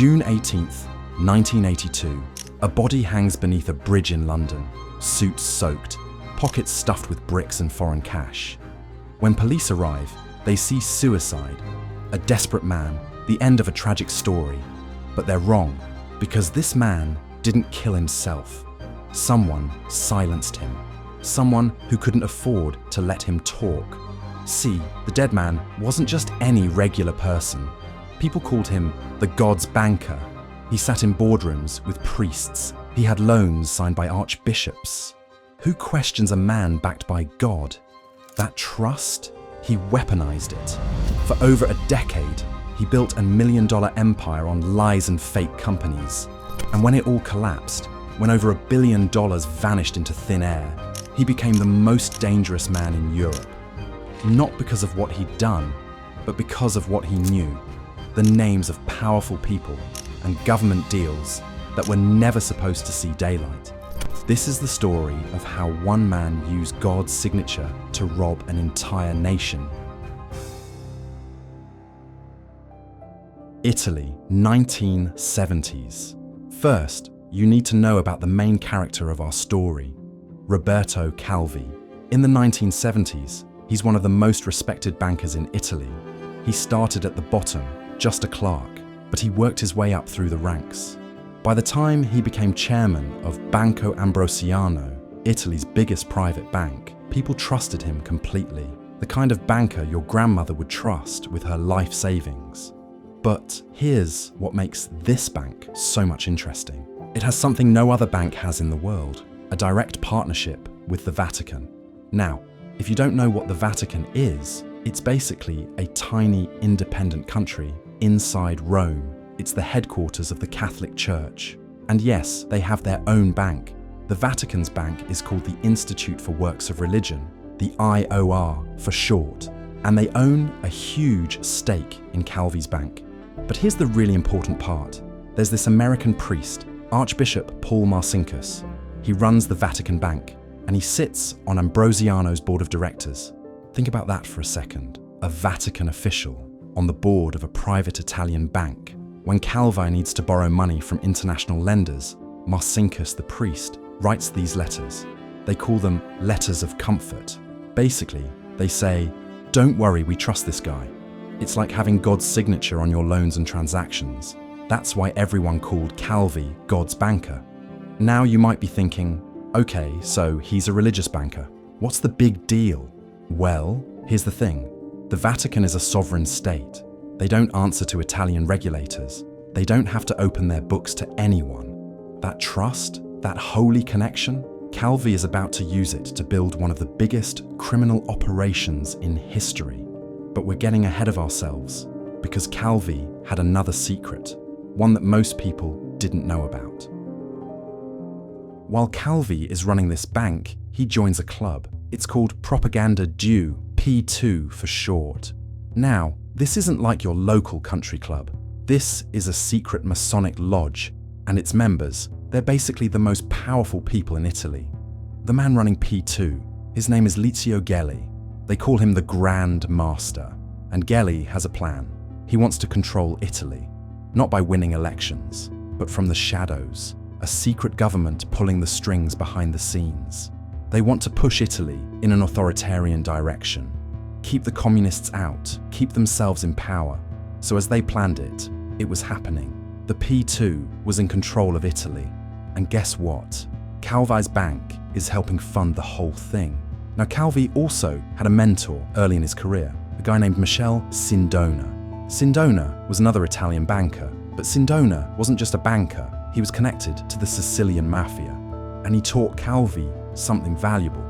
June 18th, 1982, a body hangs beneath a bridge in London, suit soaked, pockets stuffed with bricks and foreign cash. When police arrive, they see suicide, a desperate man, the end of a tragic story. But they're wrong, because this man didn't kill himself. Someone silenced him. Someone who couldn't afford to let him talk. See, the dead man wasn't just any regular person. People called him the God's banker. He sat in boardrooms with priests. He had loans signed by archbishops. Who questions a man backed by God? That trust? He weaponized it. For over a decade, he built a million-dollar empire on lies and fake companies. And when it all collapsed, when over $1 billion vanished into thin air, he became the most dangerous man in Europe. Not because of what he'd done, but because of what he knew. The names of powerful people and government deals that were never supposed to see daylight. This is the story of how one man used God's signature to rob an entire nation. Italy, 1970s. First, you need to know about the main character of our story, Roberto Calvi. In the 1970s, he's one of the most respected bankers in Italy. He started at the bottom, just a clerk, but he worked his way up through the ranks. By the time he became chairman of Banco Ambrosiano, Italy's biggest private bank, people trusted him completely. The kind of banker your grandmother would trust with her life savings. But here's what makes this bank so much interesting. It has something no other bank has in the world, a direct partnership with the Vatican. Now, if you don't know what the Vatican is, it's basically a tiny independent country inside Rome. It's the headquarters of the Catholic Church. And yes, they have their own bank. The Vatican's bank is called the Institute for Works of Religion, the IOR for short, and they own a huge stake in Calvi's bank. But here's the really important part. There's this American priest, Archbishop Paul Marcinkus. He runs the Vatican Bank, and he sits on Ambrosiano's board of directors. Think about that for a second. A Vatican official on the board of a private Italian bank. When Calvi needs to borrow money from international lenders, Marcinkus the priest writes these letters. They call them letters of comfort. Basically, they say, "Don't worry, we trust this guy." It's like having God's signature on your loans and transactions. That's why everyone called Calvi God's banker. Now you might be thinking, okay, so he's a religious banker. What's the big deal? Well, here's the thing. The Vatican is a sovereign state. They don't answer to Italian regulators. They don't have to open their books to anyone. That trust, that holy connection, Calvi is about to use it to build one of the biggest criminal operations in history. But we're getting ahead of ourselves because Calvi had another secret, one that most people didn't know about. While Calvi is running this bank, he joins a club. It's called Propaganda Due, P2 for short. Now, this isn't like your local country club. This is a secret Masonic lodge, and its members, they're basically the most powerful people in Italy. The man running P2, his name is Licio Gelli. They call him the Grand Master, and Gelli has a plan. He wants to control Italy, not by winning elections, but from the shadows, a secret government pulling the strings behind the scenes. They want to push Italy in an authoritarian direction, keep the communists out, keep themselves in power. So as they planned it, it was happening. The P2 was in control of Italy. And guess what? Calvi's bank is helping fund the whole thing. Now, Calvi also had a mentor early in his career, a guy named Michele Sindona. Sindona was another Italian banker, but Sindona wasn't just a banker, he was connected to the Sicilian mafia. And he taught Calvi something valuable: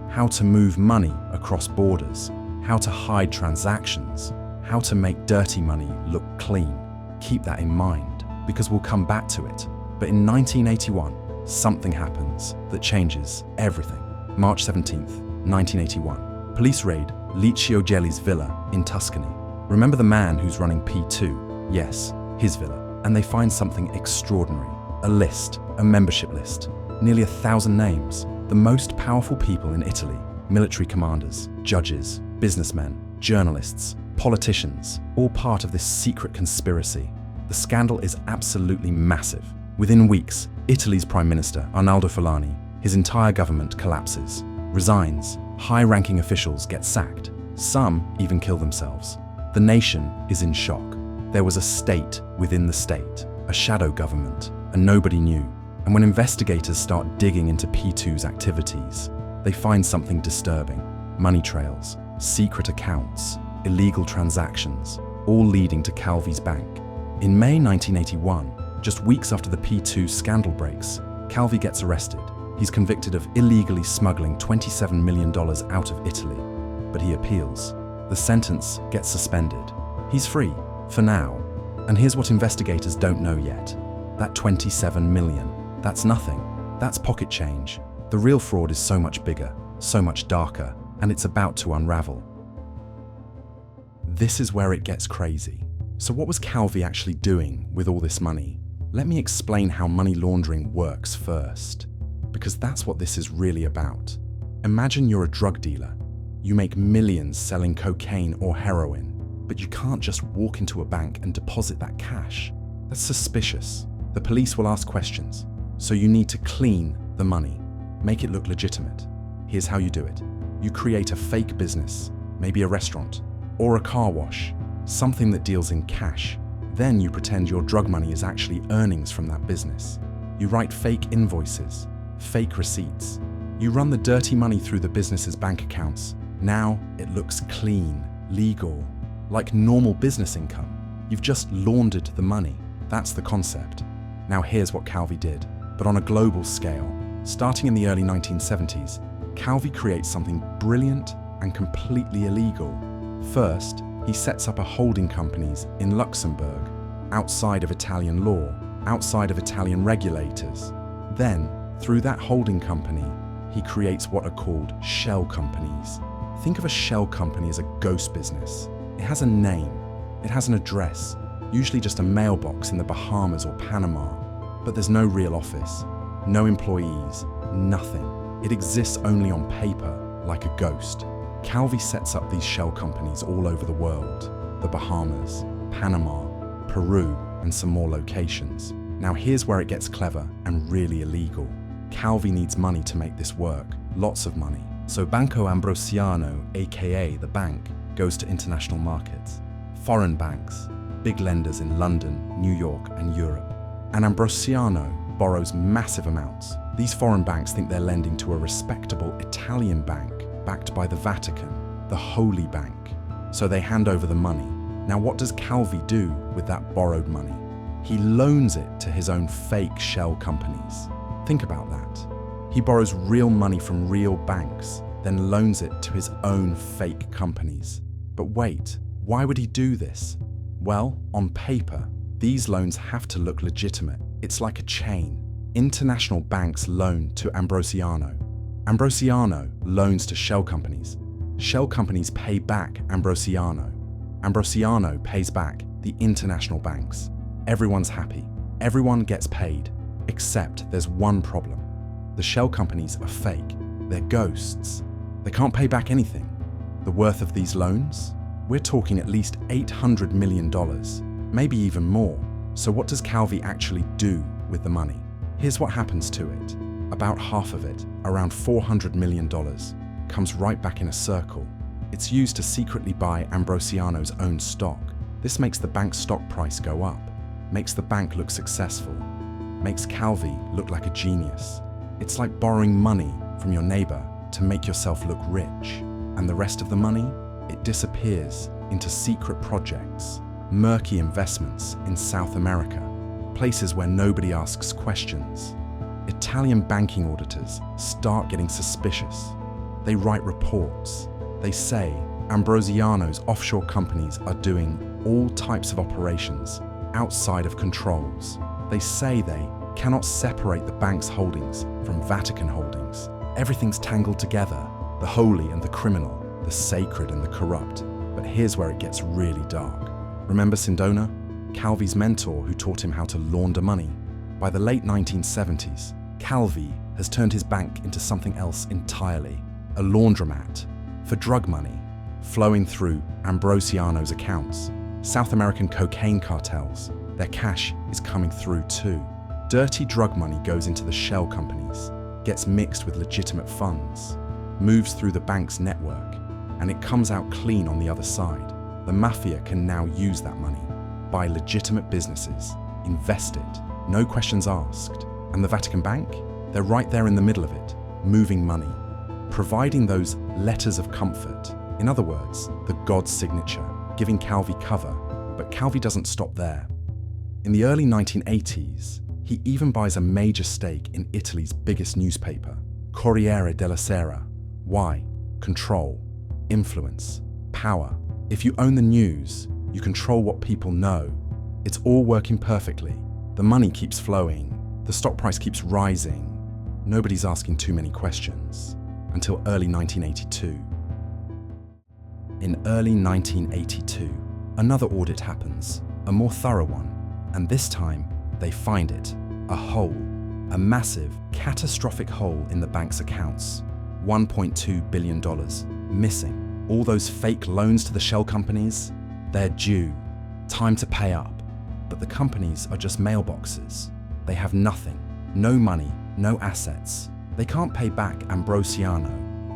how to move money across borders, how to hide transactions, how to make dirty money look clean. Keep that in mind, because we'll come back to it. But in 1981, something happens that changes everything. March 17th, 1981. Police raid Licio Gelli's villa in Tuscany. Remember the man who's running P2? Yes, his villa. And they find something extraordinary. A list, a membership list. Nearly 1,000 names. The most powerful people in Italy. Military commanders, judges, businessmen, journalists, politicians, all part of this secret conspiracy. The scandal is absolutely massive. Within weeks, Italy's Prime Minister, Arnaldo Fulani, his entire government collapses, resigns, high-ranking officials get sacked, some even kill themselves. The nation is in shock. There was a state within the state, a shadow government, and nobody knew. And when investigators start digging into P2's activities, they find something disturbing. Money trails, secret accounts, illegal transactions, all leading to Calvi's bank. In May 1981, just weeks after the P2 scandal breaks, Calvi gets arrested. He's convicted of illegally smuggling $27 million out of Italy, but he appeals. The sentence gets suspended. He's free, for now. And here's what investigators don't know yet. That 27 million, that's nothing. That's pocket change. The real fraud is so much bigger, so much darker, and it's about to unravel. This is where it gets crazy. So what was Calvi actually doing with all this money? Let me explain how money laundering works first, because that's what this is really about. Imagine you're a drug dealer. You make millions selling cocaine or heroin, but you can't just walk into a bank and deposit that cash. That's suspicious. The police will ask questions, so you need to clean the money, make it look legitimate. Here's how you do it. You create a fake business, maybe a restaurant, or a car wash, something that deals in cash. Then you pretend your drug money is actually earnings from that business. You write fake invoices, fake receipts. You run the dirty money through the business's bank accounts. Now it looks clean, legal, like normal business income. You've just laundered the money. That's the concept. Now here's what Calvi did, but on a global scale. Starting in the early 1970s, Calvi creates something brilliant and completely illegal. First, he sets up a holding companies in Luxembourg, outside of Italian law, outside of Italian regulators. Then, through that holding company, he creates what are called shell companies. Think of a shell company as a ghost business. It has a name, it has an address, usually just a mailbox in the Bahamas or Panama, but there's no real office, no employees, nothing. It exists only on paper, like a ghost. Calvi sets up these shell companies all over the world, the Bahamas, Panama, Peru, and some more locations. Now here's where it gets clever and really illegal. Calvi needs money to make this work, lots of money. So Banco Ambrosiano, aka the bank, goes to international markets. Foreign banks, big lenders in London, New York, and Europe. And Ambrosiano borrows massive amounts. These foreign banks think they're lending to a respectable Italian bank backed by the Vatican, the Holy Bank. So they hand over the money. Now what does Calvi do with that borrowed money? He loans it to his own fake shell companies. Think about that. He borrows real money from real banks, then loans it to his own fake companies. But wait, why would he do this? Well, on paper, these loans have to look legitimate. It's like a chain. International banks loan to Ambrosiano. Ambrosiano loans to shell companies. Shell companies pay back Ambrosiano. Ambrosiano pays back the international banks. Everyone's happy. Everyone gets paid. Except there's one problem. The shell companies are fake. They're ghosts. They can't pay back anything. The worth of these loans? We're talking at least $800 million, maybe even more. So what does Calvi actually do with the money? Here's what happens to it. About half of it, around $400 million, comes right back in a circle. It's used to secretly buy Ambrosiano's own stock. This makes the bank's stock price go up, makes the bank look successful, makes Calvi look like a genius. It's like borrowing money from your neighbor to make yourself look rich. And the rest of the money? It disappears into secret projects, murky investments in South America, places where nobody asks questions. Italian banking auditors start getting suspicious. They write reports. They say Ambrosiano's offshore companies are doing all types of operations outside of controls. They say they cannot separate the bank's holdings from Vatican holdings. Everything's tangled together, the holy and the criminal, the sacred and the corrupt. But here's where it gets really dark. Remember Sindona, Calvi's mentor who taught him how to launder money? By the late 1970s, Calvi has turned his bank into something else entirely, a laundromat for drug money, flowing through Ambrosiano's accounts, South American cocaine cartels, their cash is coming through too. Dirty drug money goes into the shell companies, gets mixed with legitimate funds, moves through the bank's network, and it comes out clean on the other side. The mafia can now use that money, buy legitimate businesses, invest it, no questions asked. And the Vatican Bank? They're right there in the middle of it, moving money, providing those letters of comfort. In other words, the God's signature, giving Calvi cover. But Calvi doesn't stop there. In the early 1980s, he even buys a major stake in Italy's biggest newspaper, Corriere della Sera. Why? Control, influence, power. If you own the news, you control what people know. It's all working perfectly. The money keeps flowing. The stock price keeps rising. Nobody's asking too many questions. Until early 1982. In early 1982, another audit happens, a more thorough one. And this time, they find it. A hole. A massive, catastrophic hole in the bank's accounts. $1.2 billion. Missing. All those fake loans to the shell companies, they're due. Time to pay up. But the companies are just mailboxes. They have nothing. No money, no assets. They can't pay back Ambrosiano,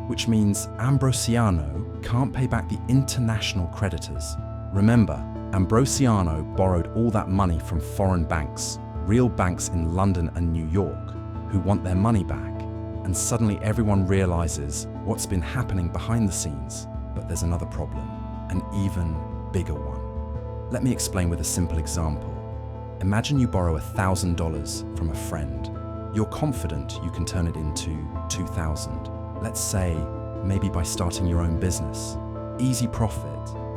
which means Ambrosiano can't pay back the international creditors. Remember, Ambrosiano borrowed all that money from foreign banks, real banks in London and New York, who want their money back. And suddenly everyone realizes what's been happening behind the scenes. But there's another problem, an even bigger one. Let me explain with a simple example. Imagine you borrow $1,000 from a friend. You're confident you can turn it into $2,000. Let's say, maybe by starting your own business. Easy profit.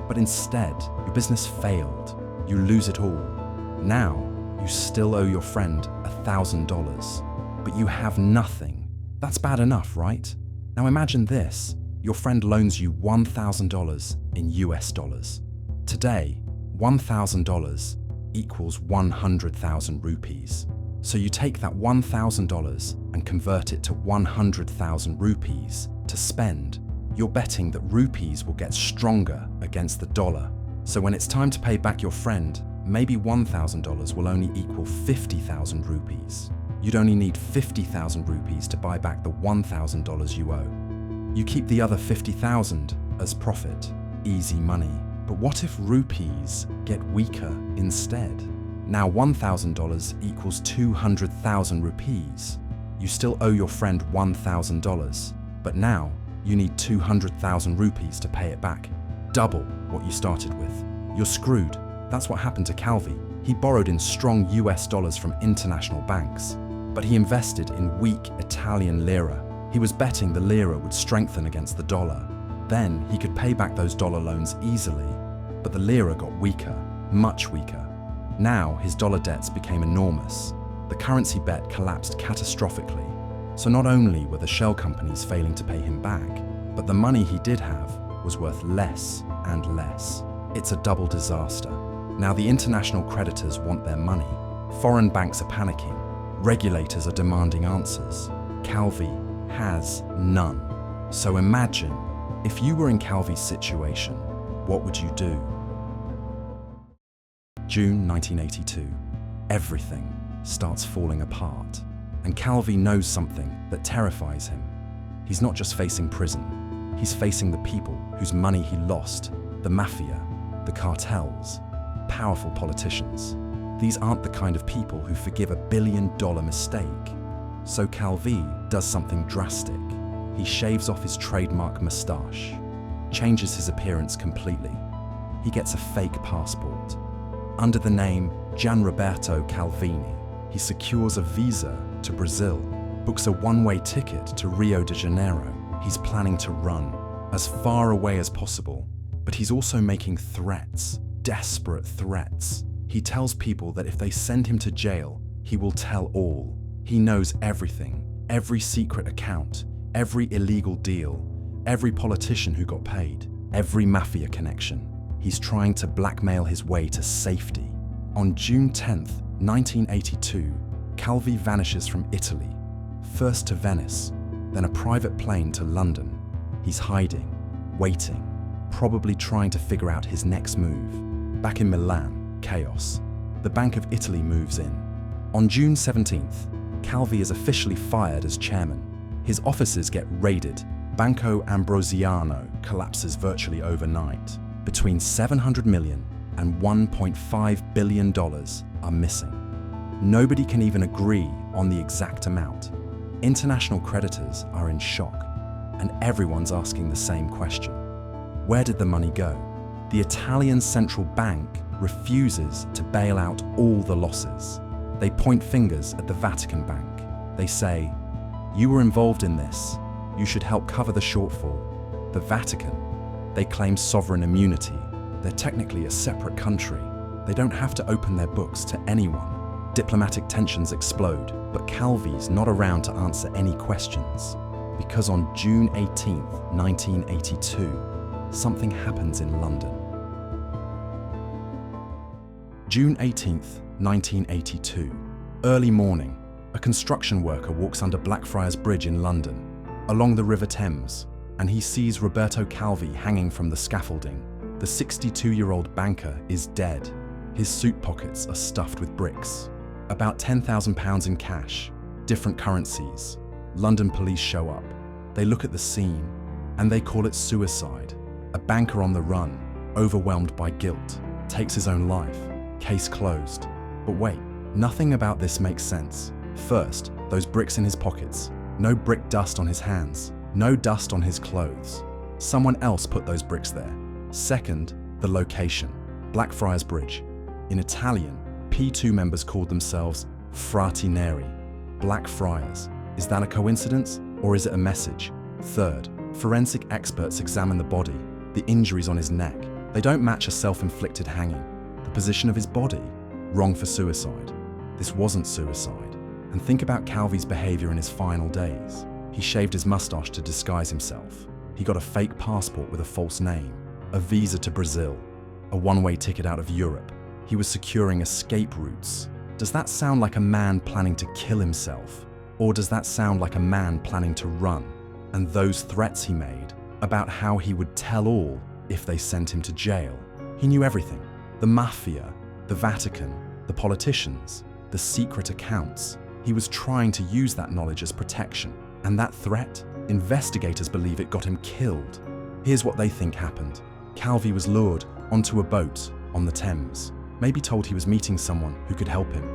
But instead, your business failed. You lose it all. Now, you still owe your friend $1,000, but you have nothing. That's bad enough, right? Now imagine this. Your friend loans you $1,000 in US dollars. Today, $1,000 equals 100,000 rupees. So you take that $1,000 and convert it to 100,000 rupees to spend. You're betting that rupees will get stronger against the dollar. So when it's time to pay back your friend, maybe $1,000 will only equal 50,000 rupees. You'd only need 50,000 rupees to buy back the $1,000 you owe. You keep the other 50,000 as profit, easy money. But what if rupees get weaker instead? Now $1,000 equals 200,000 rupees. You still owe your friend $1,000, but now you need 200,000 rupees to pay it back. Double what you started with. You're screwed. That's what happened to Calvi. He borrowed in strong US dollars from international banks, but he invested in weak Italian lira. He was betting the lira would strengthen against the dollar. Then he could pay back those dollar loans easily, but the lira got weaker, much weaker. Now his dollar debts became enormous. The currency bet collapsed catastrophically. So not only were the shell companies failing to pay him back, but the money he did have was worth less and less. It's a double disaster. Now the international creditors want their money. Foreign banks are panicking. Regulators are demanding answers. Calvi has none. So imagine, if you were in Calvi's situation, what would you do? June 1982. Everything starts falling apart. And Calvi knows something that terrifies him. He's not just facing prison. He's facing the people whose money he lost, the mafia, the cartels, powerful politicians. These aren't the kind of people who forgive $1 billion mistake. So Calvi does something drastic. He shaves off his trademark moustache, changes his appearance completely. He gets a fake passport. Under the name Roberto Calvini, he secures a visa to Brazil, books a one-way ticket to Rio de Janeiro. He's planning to run as far away as possible, but he's also making threats, desperate threats. He tells people that if they send him to jail, he will tell all. He knows everything, every secret account, every illegal deal, every politician who got paid, every mafia connection. He's trying to blackmail his way to safety. On June 10th, 1982, Calvi vanishes from Italy, first to Venice, then a private plane to London. He's hiding, waiting, probably trying to figure out his next move. Back in Milan, chaos. the Bank of Italy moves in. On June 17th, Calvi is officially fired as chairman. His offices get raided. Banco Ambrosiano collapses virtually overnight. Between $700 million and $1.5 billion are missing. Nobody can even agree on the exact amount. International creditors are in shock, and everyone's asking the same question. Where did the money go? The Italian central bank refuses to bail out all the losses. They point fingers at the Vatican Bank. They say, "You were involved in this. You should help cover the shortfall." The Vatican, they claim sovereign immunity. They're technically a separate country. They don't have to open their books to anyone. Diplomatic tensions explode, but Calvi's not around to answer any questions. Because on June 18th, 1982, something happens in London. June 18th, 1982. Early morning, a construction worker walks under Blackfriars Bridge in London, along the River Thames, and he sees Roberto Calvi hanging from the scaffolding. The 62-year-old banker is dead. His suit pockets are stuffed with bricks. About £10,000 in cash, different currencies. London police show up. They look at the scene, and they call it suicide. A banker on the run, overwhelmed by guilt, takes his own life. Case closed. But wait, nothing about this makes sense. First, those bricks in his pockets. No brick dust on his hands. No dust on his clothes. Someone else put those bricks there. Second, the location. Blackfriars Bridge. In Italian, P2 members called themselves Frati Neri. Blackfriars. Is that a coincidence, or is it a message? Third, forensic experts examine the body. The injuries on his neck. They don't match a self-inflicted hanging. The position of his body. Wrong for suicide. This wasn't suicide. And think about Calvi's behavior in his final days. He shaved his mustache to disguise himself. He got a fake passport with a false name, a visa to Brazil, a one-way ticket out of Europe. He was securing escape routes. Does that sound like a man planning to kill himself? Or does that sound like a man planning to run? And those threats he made about how he would tell all if they sent him to jail. He knew everything. The mafia, the Vatican, the politicians, the secret accounts. He was trying to use that knowledge as protection. And that threat, investigators believe it got him killed. Here's what they think happened. Calvi was lured onto a boat on the Thames, maybe told he was meeting someone who could help him.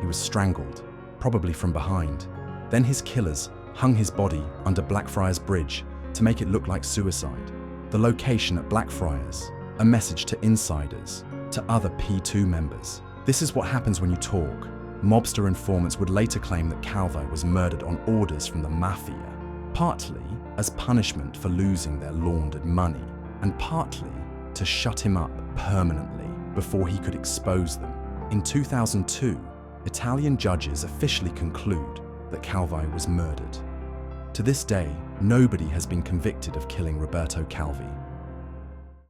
He was strangled, probably from behind. Then his killers hung his body under Blackfriars Bridge to make it look like suicide. The location at Blackfriars, a message to insiders, to other P2 members. This is what happens when you talk. Mobster informants would later claim that Calvi was murdered on orders from the mafia, partly as punishment for losing their laundered money, and partly to shut him up permanently before he could expose them. In 2002, Italian judges officially conclude that Calvi was murdered. To this day, nobody has been convicted of killing Roberto Calvi.